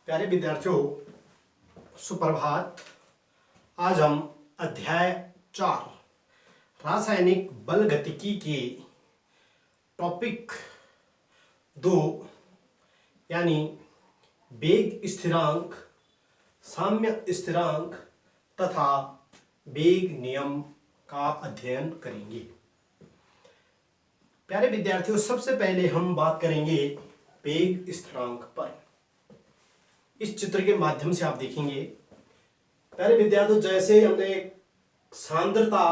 प्यारे विद्यार्थियों, सुप्रभात। आज हम अध्याय 4 रासायनिक बल गतिकी के टॉपिक 2 यानी वेग स्थिरांक, साम्य स्थिरांक तथा वेग नियम का अध्ययन करेंगे। प्यारे विद्यार्थियों, सबसे पहले हम बात करेंगे वेग स्थिरांक पर। इस चित्र के माध्यम से आप देखेंगे प्यारे विद्यार्थियों, जैसे हमने सांद्रता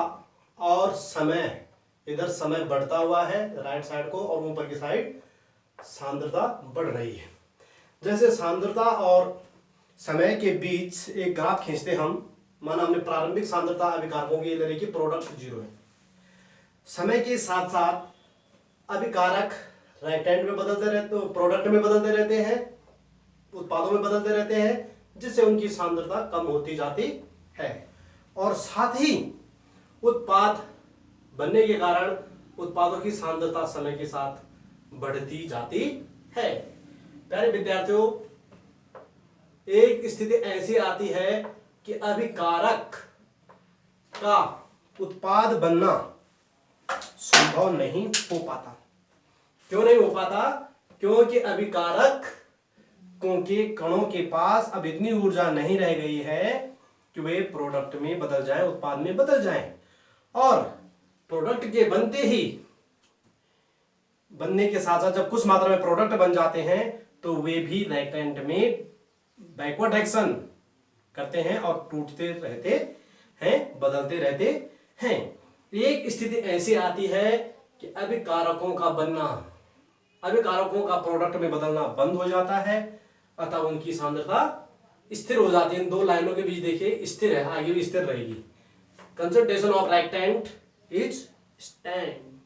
और समय, इधर समय बढ़ता हुआ है राइट साइड को और ऊपर की साइड सांद्रता बढ़ रही है। जैसे सांद्रता और समय के बीच एक ग्राफ खींचते हम, माना हमने प्रारंभिक सांद्रता अभिकारकों की ले रही कि प्रोडक्ट 0 है। समय के साथ साथ अभिकारक राइट हैंड में बदलते रहते, प्रोडक्ट में बदलते रहते हैं, उत्पादों में बदलते रहते हैं, जिससे उनकी सांद्रता कम होती जाती है। और साथ ही उत्पाद बनने के कारण उत्पादों की सांद्रता समय के साथ बढ़ती जाती है। प्यारे विद्यार्थियों, एक स्थिति ऐसी आती है कि अभिकारक का उत्पाद बनना संभव नहीं हो पाता। क्यों नहीं हो पाता? क्योंकि अभिकारक के कणों के पास अब इतनी ऊर्जा नहीं रह गई है कि वे प्रोडक्ट में बदल जाएं, उत्पाद में बदल जाएं। और प्रोडक्ट के बनने के साथ साथ जब कुछ मात्रा में प्रोडक्ट बन जाते हैं तो वे भी राइट हैंड में बैकवर्ड एक्शन करते हैं और टूटते रहते हैं, बदलते रहते हैं। एक स्थिति ऐसी आती है कि अभिकारकों का प्रोडक्ट में बदलना बंद हो जाता है, अतः उनकी सांद्रता स्थिर हो जाती है। इन दो लाइनों के बीच देखिए स्थिर है, आगे भी स्थिर रहेगी। Concentration of reactant is stand.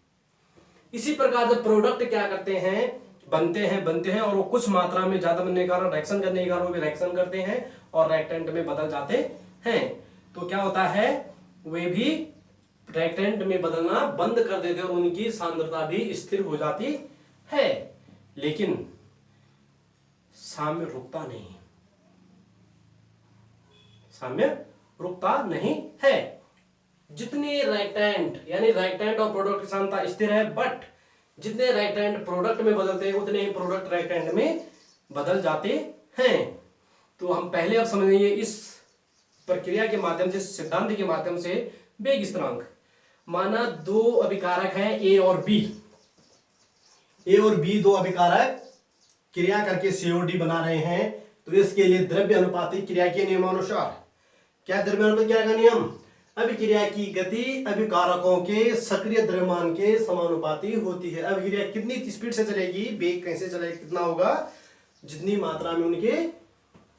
इसी प्रकार जब प्रोडक्ट क्या करते हैं, बनते हैं और वो कुछ मात्रा में ज्यादा बनने के कारण, रिएक्शन करने के कारण वो भी रिएक्शन करते हैं और रिएक्टेंट में बदल जाते हैं। तो क्या होता है, वे भी रिएक्टेंट में बदलना बंद कर देते हैं और उनकी सांद्रता भी स्थिर हो जाती है। लेकिन साम्य रुकता नहीं है। जितने रिएक्टेंट यानी रिएक्टेंट और प्रोडक्ट की सांद्रता स्थिर है, बट जितने रिएक्टेंट प्रोडक्ट में बदलते हैं उतने ही प्रोडक्ट रिएक्टेंट में बदल जाते हैं। तो हम पहले अब समझेंगे इस प्रक्रिया के माध्यम से, सिद्धांत के माध्यम से वेग स्थिरांक। माना दो अभिकारक हैं ए और बी दो अभिकारक क्रिया करके सीओडी बना रहे हैं। तो इसके लिए द्रव्य अनुपातिक क्रिया के नियमानुसार, क्या द्रव्य अनुपातिक क्रिया का नियम? अभिक्रिया की गति अभिकारकों के सक्रिय द्रव्यमान के समानुपाती होती है। अभिक्रिया कितनी स्पीड से चलेगी, वेग कैसे चलेगा, कितना होगा, जितनी मात्रा में उनके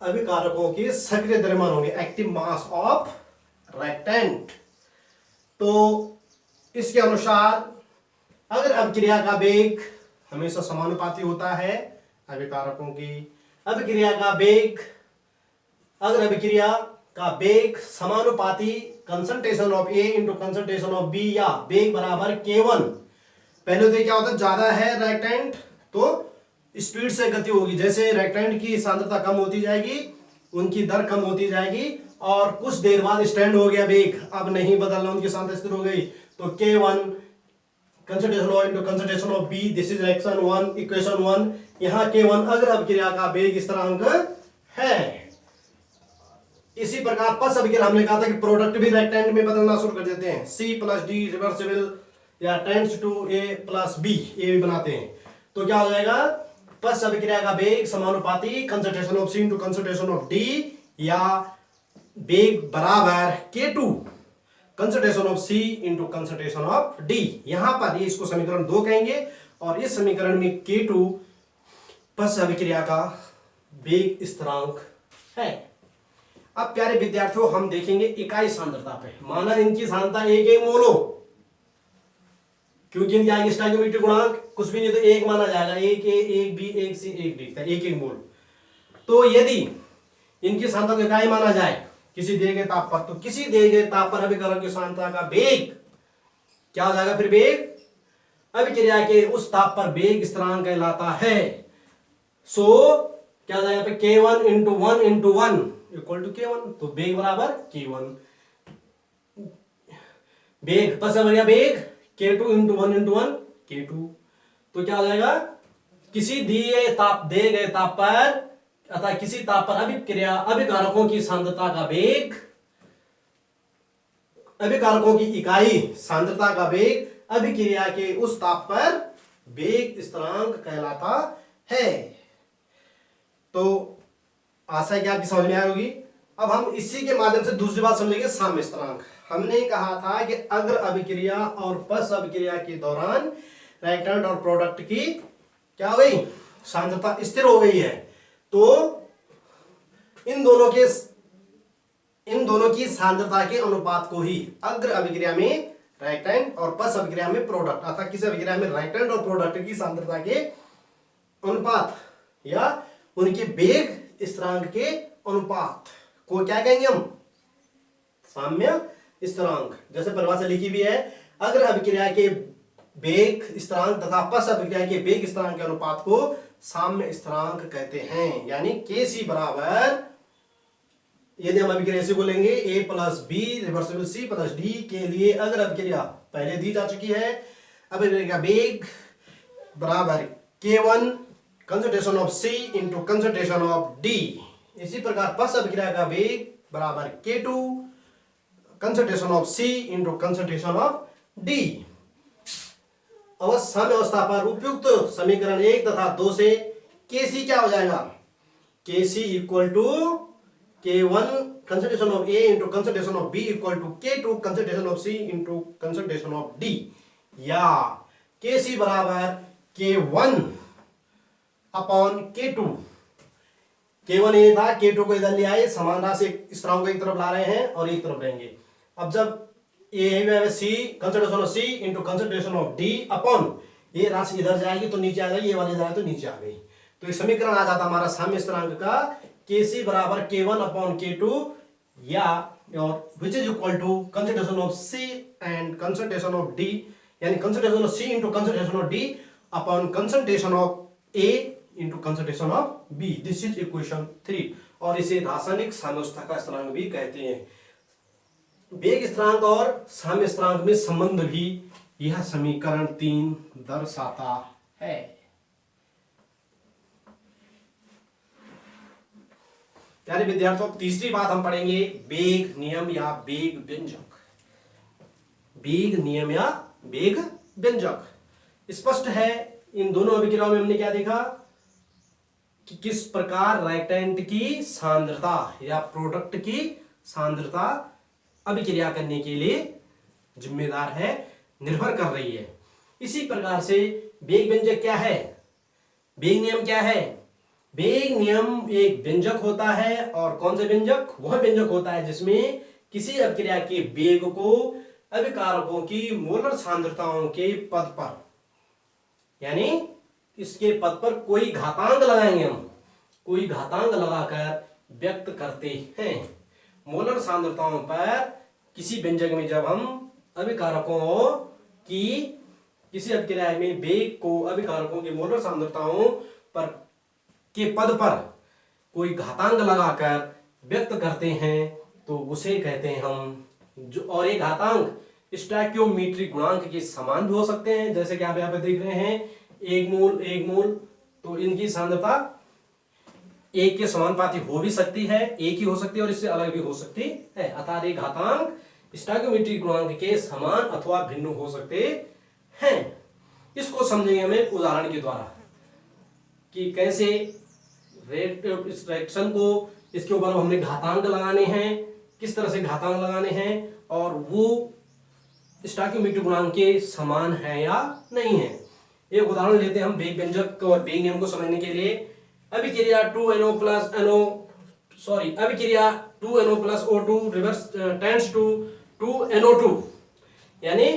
अभिकारकों के सक्रिय द्रव्यमान होंगे, एक्टिव मास ऑफ रिएक्टेंट। तो इसके अनुसार अगर अभिक्रिया का वेग हमेशा समानुपाती होता है अभिकारकों की, अभिक्रिया का वेग समानुपाती concentration of A into concentration of B, या वेग बराबर K1। पहले तो क्या होता है, ज्यादा है रिएक्टेंट तो स्पीड से गति होगी। जैसे रिएक्टेंट की सांद्रता कम होती जाएगी, उनकी दर कम होती जाएगी और कुछ देर बाद स्टैंड हो गया वेग, अब नहीं बदलना, उनकी सांद्रता स्थिर हो गई। तो K1 concentration of into concentration of B, this is reaction 1, equation 1। यहाँ K1 अगर अभिक्रिया का वेग स्थिरांक है। इसी प्रकार पश्च अभिक्रिया हमने कहा था कि प्रोडक्ट भी रिएक्टेंट में बदलना शुरू कर देते हैं। C + D रिवर्सिबल या टेंड्स टू A + B, ये भी बनाते हैं। तो क्या हो जाएगा, पश्च अभिक्रिया का वेग समानुपाती concentration of C into concentration of D, या वेग बराबर K2 concentration of C into concentration of D। यहां पर ये इसको समीकरण 2 कहेंगे और इस समीकरण में K2 पश्च अभिक्रिया का वेग स्थिरांक है। अब प्यारे विद्यार्थियों, हम देखेंगे इकाई सांद्रता पे। माना इनकी सांद्रता 1 मोल हो, क्योंकि इनकी आएगी स्टोइकियोमेट्रिक गुणांक कुछ भी नहीं तो 1 माना जाएगा, 1A 1B 1C 1D, 1 मोल। तो यदि इनकी सांद्रता को इकाई माना जाए किसी दिए गए ताप पर, तो किसी दिए गए ताप पर अभिकारक की सांद्रता का वेग क्या हो जाएगा, फिर वेग अभिक्रिया के उस ताप पर वेग स्थिरांक कहलाता है। सो क्या हो जाएगा K1 into 1 into 1 equal to K1। तो बेग बराबर K1, बेग बस बढ़िया bag K2 into 1 into 1 K2। तो क्या हो जाएगा, किसी दिए दिए गए ताप पर अतः किसी ताप पर अभिक्रिया अभिकारकों की सांद्रता का वेग, अभिकारकों की इकाई सांद्रता का वेग अभिक्रिया के उस ताप पर वेग स्थिरांक कहलाता है। तो आशा है कि आपकी समझ में आई होगी। अब हम इसी के माध्यम से दूसरी बात समझेंगे, साम्य स्थिरांक। हमने कहा था कि अग्र अभिक्रिया और पश्च अभिक्रिया के दौरान रिएक्टेंट और प्रोडक्ट की क्या हो गई, सांद्रता स्थिर हो गई है। तो इन दोनों की सांद्रता के अनुपात को ही अग्र अभिक्रिया में रिएक्टेंट और पश्च अभिक्रिया में प्रोडक्ट, अर्थात किसी अभिक्रिया में रिएक्टेंट और प्रोडक्ट की सांद्रता के अनुपात या उनके वेग स्थिरांक के अनुपात को क्या कहेंगे हम, साम्य स्थिरांक। जैसे परिभाषा लिखी भी है, अग्र अभिक्रिया के वेग स्थिरांक तथा पश्च अभिक्रिया के वेग स्थिरांक के अनुपात को साम्य स्थिरांक कहते हैं। यानी Kc बराबर, यदि हम अभिक्रिया से बोलेंगे A plus B reversible C plus D के लिए अग्र अभिक्रिया पहले दी जा चुकी है, अभिक्रिया का वेग बराबर K1 concentration of C into concentration of D। इसी प्रकार पश्च अभिक्रिया का वेग बराबर K2 concentration of C into concentration of D। साम्य अवस्था पर उपयुक्त समीकरण 1 तथा 2 से Kc क्या हो जाएगा, Kc equal to K1 concentration of A into concentration of B equal to K2 concentration of C into concentration of D, या Kc बराबर K1 अपॉन K2। K1 ये था, K2 को इधर ले आए, समान राशि स्थिरांक को एक तरफ ला रहे हैं और एक तरफ रहेंगे। अब जब ये C concentration of C into concentration of D upon ये राशि इधर जाएगी तो नीचे आ जाएगी, ये वाली जाए तो नीचे आ गई। तो ये समीकरण आ जाता हमारा साम्य स्थिरांक का Kc बराबर K1 अपॉन K2 या और which is equal to concentration of C and concentration of D, यानी concentration of C into concentration of D upon concentration of A into concentration of B। This is equation 3 और इसे रासायनिक साम्यावस्था का स्थिरांक भी कहते हैं। वेग स्थिरांक और साम्य स्थिरांक में संबंध भी यह समीकरण 3 दर्शाता है। प्यारे विद्यार्थियों, तीसरी बात हम पढ़ेंगे वेग नियम या वेग व्यंजक। वेग नियम या वेग व्यंजक स्पष्ट है, इन दोनों अभिक्रियाओं में हमने क्या देखा कि किस प्रकार रिएक्टेंट की सांद्रता या प्रोडक्ट की सांद्रता अभिक्रिया करने के लिए जिम्मेदार है, निर्भर कर रही है। इसी प्रकार से वेग व्यंजक क्या है, वेग नियम क्या है। वेग नियम एक व्यंजक होता है, और कौन सा व्यंजक, वह व्यंजक होता है जिसमें किसी अभिक्रिया के वेग को अभिकारकों की मोलर सांद्रताओं के पद पर, यानी इसके पद पर कोई घातांक लगाएंगे हम, कोई घातांक लगाकर व्यक्त करते हैं। मोलर सांद्रताओं पर किसी व्यंजक में जब हम अभिकारकों की किसी अभिक्रिया में वेग को अभिकारकों की मोलर सांद्रताओं पर के पद पर कोई घातांक लगाकर व्यक्त करते हैं तो उसे कहते हैं हम जो, और ये घातांक स्टोइकियोमेट्रिक गुणांक के समान भी हो सकते हैं। जैसे कि आप यहाँ पे देख रहे हैं एक मूल, तो इनकी सांद्रता एक के समानुपाती हो भी सकती है, एक ही हो सकती है और इससे अलग भी हो सकती है। अर्थात एक घातांक स्टोइकियोमेट्रिक गुणांक के समान अथवा भिन्न हो सकते हैं। इसको समझेंगे हम एक उदाहरण के द्वारा कि कैसे इस रिएक्शन को, इसके ऊपर हमने घातांक लगाने हैं, किस तरह से घातांक लगाने हैं और वो स्टोइकियोमेट्रिक गुणांक के समान है या नहीं है। एक उदाहरण लेते हैं हम वेग व्यंजक और वेग नियम को समझने के लिए। अभिक्रिया 2NO plus O2 reverse tends to 2NO2, यानी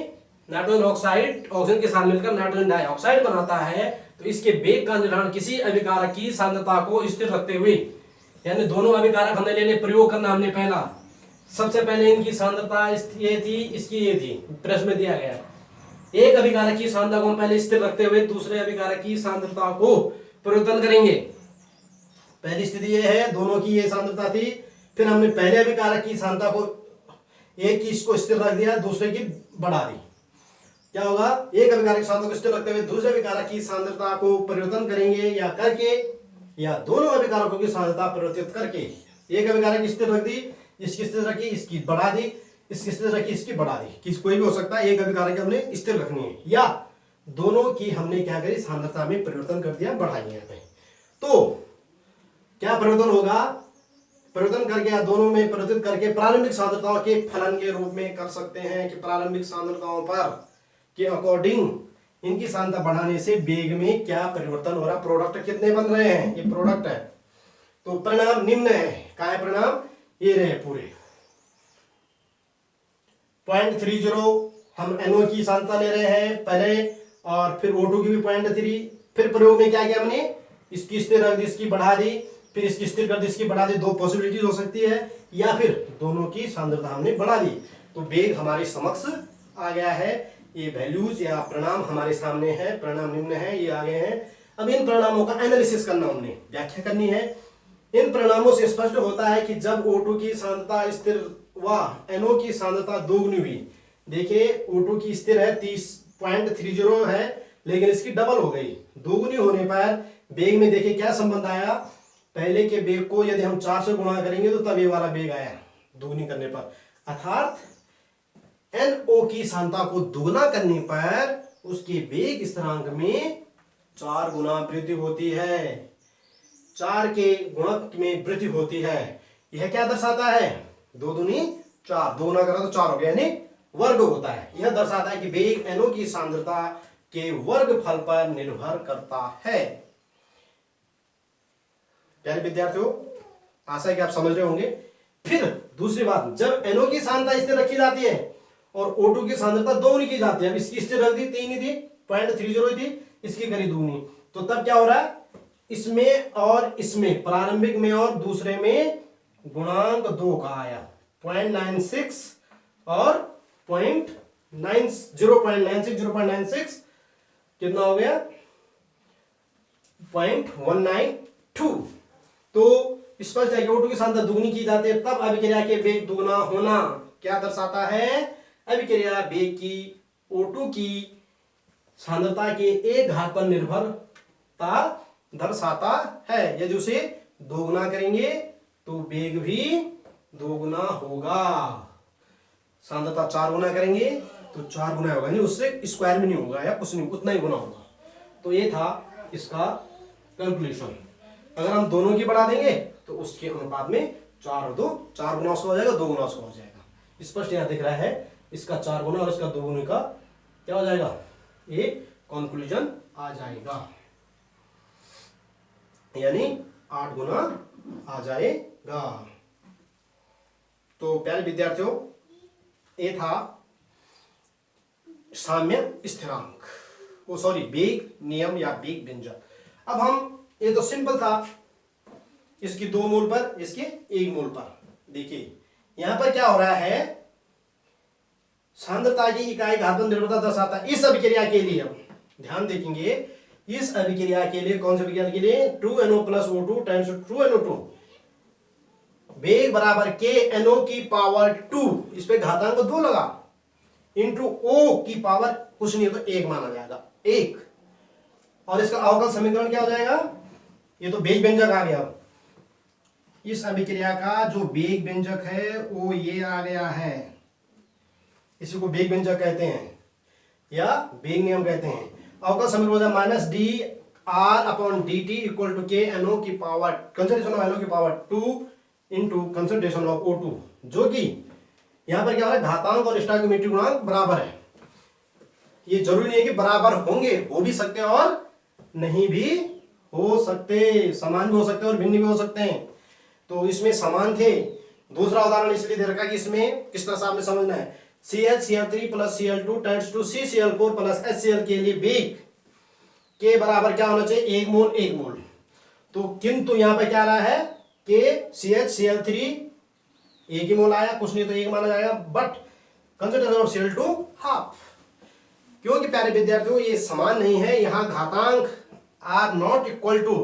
नाइट्रोजन ऑक्साइड ऑक्सीजन के साथ मिलकर नाइट्रोजन डाइऑक्साइड बनाता है। तो इसके वेग का निर्धारण किसी अभिकारक की सांद्रता को स्थिर रखते हुए, यानी दोनों अभिकारक हमने लेने प्रयोग करना हमने पहला। सबसे पहले इनकी सांद्रता ये थी, इसकी ये थी, प्रश्न में दिया गया। एक अभिकारक की सांद्रता को हम पहले स्थिर रखते हुए दूसरे अभिकारक की सांद्रता को परिवर्तन करेंगे। पहली स्थिति ये है, दोनों की ये सांद्रता थी, फिर हमने पहले अभिकारक की सांद्रता को एक की इसको स्थिर रख दिया, दूसरे की बढ़ा दी। क्या होगा, एक अभिकारक की सांद्रता को स्थिर रखते हुए दूसरे अभिकारक की सांद्रता को परिवर्तन करेंगे या करके, या दोनों अभिकारकों की सांद्रता परिवर्तित करके। एक अभिकारक की स्थिर रख दी, इसकी स्थिर रखी, इसकी बढ़ा दी, इसकी स्थिर रखी, इसकी बढ़ा दी, किस कोई भी हो सकता है, एक अभिकारक हमने स्थिर रखनी है, या दोनों की हमने क्या करी, सांद्रता में परिवर्तन कर दिया, बढ़ाई है। तो क्या परिवर्तन होगा, परिवर्तन करके या दोनों में परिवर्तित करके प्रारंभिक सांद्रताओं के फलन के रूप में कर सकते हैं कि प्रारंभिक सांद्रताओं पर के अकॉर्डिंग इनकी सांद्रता बढ़ाने से वेग में क्या परिवर्तन हो रहा, प्रोडक्ट कितने बन रहे हैं, ये प्रोडक्ट है। तो परिणाम निम्न है, क्या है परिणाम, ये रहे पूरे 0.30 हम NO की सांद्रता ले रहे हैं पहले, और फिर O2 की भी 0.3, फिर प्रयोग में क्या किया हमने, इसकी स्थिर रख दी, इसकी बढ़ा दी, फिर इसकी स्थिर कर दी, इसकी बढ़ा दी, दो पॉसिबिलिटीज हो सकती है, या फिर दोनों की सांद्रता हमने बढ़ा दी, तो वेग हमारे समक्ष आ गया है। ये वैल्यूज या परिणाम हमारे सामने है, परिणाम निम्न है, ये आ गए हैं। अब इन परिणामों का एनालिसिस करना, हमने व्याख्या करनी है। इन परिणामों से स्पष्ट होता है कि जब O2 की सांद्रता स्थिर व NO की सांद्रता दोगुनी हुई, देखिए O2 की स्थिर है 30.30 है, लेकिन इसकी डबल हो गई, दोगुनी होने पर वेग में देखिए क्या संबंध आया, पहले के वेग को यदि हम 4 से गुणा करेंगे तो तब ये वाला वेग आया दोगुनी करने पर, अर्थात NO की सांद्रता को दोगुना करने पर उसके वेग स्थिरांक में 4 गुना वृद्धि होती है, 4 के गुणक में वृद्धि होती है। यह क्या दर्शाता है, 2 दूनी 4, दोगुना करा तो 4 हो गया, यानी वर्ग होता है। यह दर्शाता है कि वेग NO की सांद्रता के वर्गफल पर निर्भर करता है। प्यारे विद्यार्थियों, आशा है कि आप समझ रहे होंगे। फिर दूसरी बात, जब NO की सांद्रता स्थिर रखी जाती है और O2 की सांद्रता दोगुनी की जाती है, अब इसकी स्थिर रख दी 3 ही थी, 0.30 थी, इसकी करी दोगुनी, तो तब क्या हो रहा है, इसमें और इसमें, प्रारंभिक में और दूसरे में गुणांक 2 का आया, 0.96 और 0.96 कितना हो गया, 0.192। तो स्पष्ट है कि O2 की सांद्रता दुगनी की जाती है, तब अभिक्रिया के वेग दुगना होना क्या दर्शाता है, अभिक्रिया वेग की O2 की सांद्रता के एक घात पर निर्भरता दर्शाता है। यदि उसे दोगुना करेंगे तो वेग भी दोगुना होगा, सांद्रता 4 गुना करेंगे तो 4 गुना होगा, नहीं उससे स्क्वायर में नहीं होगा या कुछ नहीं, उतना ही गुना होगा। तो ये था इसका कैलकुलेशन। अगर हम दोनों की बढ़ा देंगे तो उसके अनुपात में 4 और 2, 4 गुना उसका हो जाएगा, 2 गुना उसका हो जाएगा। स्पष्ट यहाँ दिख रहा है, इसका 4 गुना और इसका 2 गुना का क्या हो जाएगा, ये कंक्लूजन आ जाएगा, यानी 8 गुना आ जाएगा। तो प्यारे विद्यार्थियों, ये था साम्य स्थिरांक, वो सॉरी वेग नियम या वेग व्यंजक। अब हम, ये तो सिंपल था, इसकी 2 मूल पर, इसके 1 मूल पर। देखिए यहां पर क्या हो रहा है, सांद्रता की इकाई घात पर निर्भरता दर्शाता है। इस अभिक्रिया के लिए हम ध्यान देखेंगे, इस अभिक्रिया के लिए, कौन सी अभिक्रिया के लिए, 2NO + O2 टाइम्स 2NO2 वेग बराबर के NO की पावर 2, इस पे घातांक 2 लगा, इंटू O की पावर कुछ नहीं है तो 1 माना जाएगा, 1। और इसका अवकल समीकरण क्या हो जाएगा, ये तो वेग व्यंजक आ गया। इस अभिक्रिया का जो वेग व्यंजक है वो ये आ गया है, इसी को वेग व्यंजक कहते हैं या वेग नियम कहते हैं। अवकल समीकरण हो जाए -dr/dt इक्वल टू के NO की पावर कंसंट्रेशन ऑफ NO की power 2 into concentration of O2, जो कि यहां पर क्या हो रहा है, घातांक और स्टोइकियोमेट्रिक गुणांक बराबर है। ये जरूरी नहीं है कि बराबर होंगे, हो भी सकते हैं और नहीं भी हो सकते, समान भी हो सकते हैं और भिन्न भी हो सकते हैं। तो इसमें समान थे। दूसरा उदाहरण इसलिए दे रखा कि इसमें किस तरह से आपने समझना है, CH + Cl2 times to CCl4 + HCl के लिए वेग के बराबर क्या होना चाहिए, 1 मोल 1 मोल। तो किंतु यहां पर क्या आ रहा है, के CH एक ही मोल आया, कुछ नहीं तो 1 माना जाएगा, but concentration of Cl2 half. क्योंकि प्यारे विद्यार्थियों ये समान नहीं है, यहां घातांक are not equal to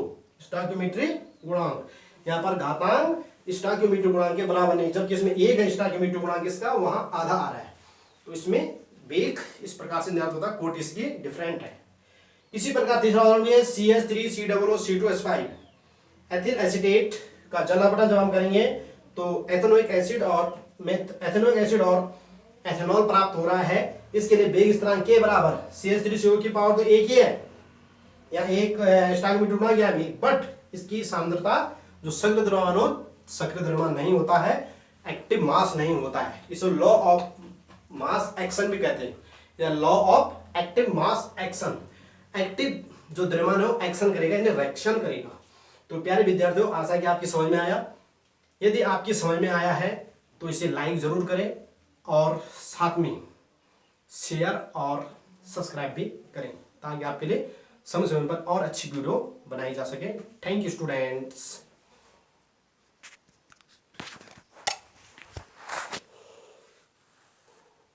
stoichiometric गुणांक, यहाँ पर घातांक स्टोइकियोमेट्रिक गुणांक के बराबर नहीं, जबकि इसमें 1 है स्टोइकियोमेट्रिक गुणांक इसका, वहां आधा आ रहा है। तो इसमें वेग इस प्रकार से निर्धारित होता है, कोटि इसकी डिफरेंट है। इसी प्रकार तीसरा उदाहरण भी है CH3COO2H5 एथिल एसीटेट का जल अपघटन जब हम करेंगे तो एथेनोइक एसिड और एथेनॉल प्राप्त हो रहा है। इसके लिए वेग स्थिरांक के बराबर CH3CO की पावर तो एक ही है, या एक स्टोइकियोमेट्रिक गुणांक या भी, बट इसकी सांद्रता जो सक्रिय द्रव्यमान हो, सक्रिय द्रव्यमान नहीं होता है, एक्टिव मास नहीं होता है। इसे लॉ ऑफ मास एक्शन भी कहते हैं, या law of active mass action. Active जो द्रव्यमान है वो एक्शन करेगा, यानी रिएक्शन करेगा। तो प्यारे विद्यार्थियों, आशा है कि आपकी समझ में आया। यदि आपकी समझ में आया है तो इसे लाइक जरूर करें और साथ में शेयर और सब्सक्राइब भी करें, ताकि आपके लिए समय समय पर और अच्छी वीडियो बनाई जा सके। Thank you students.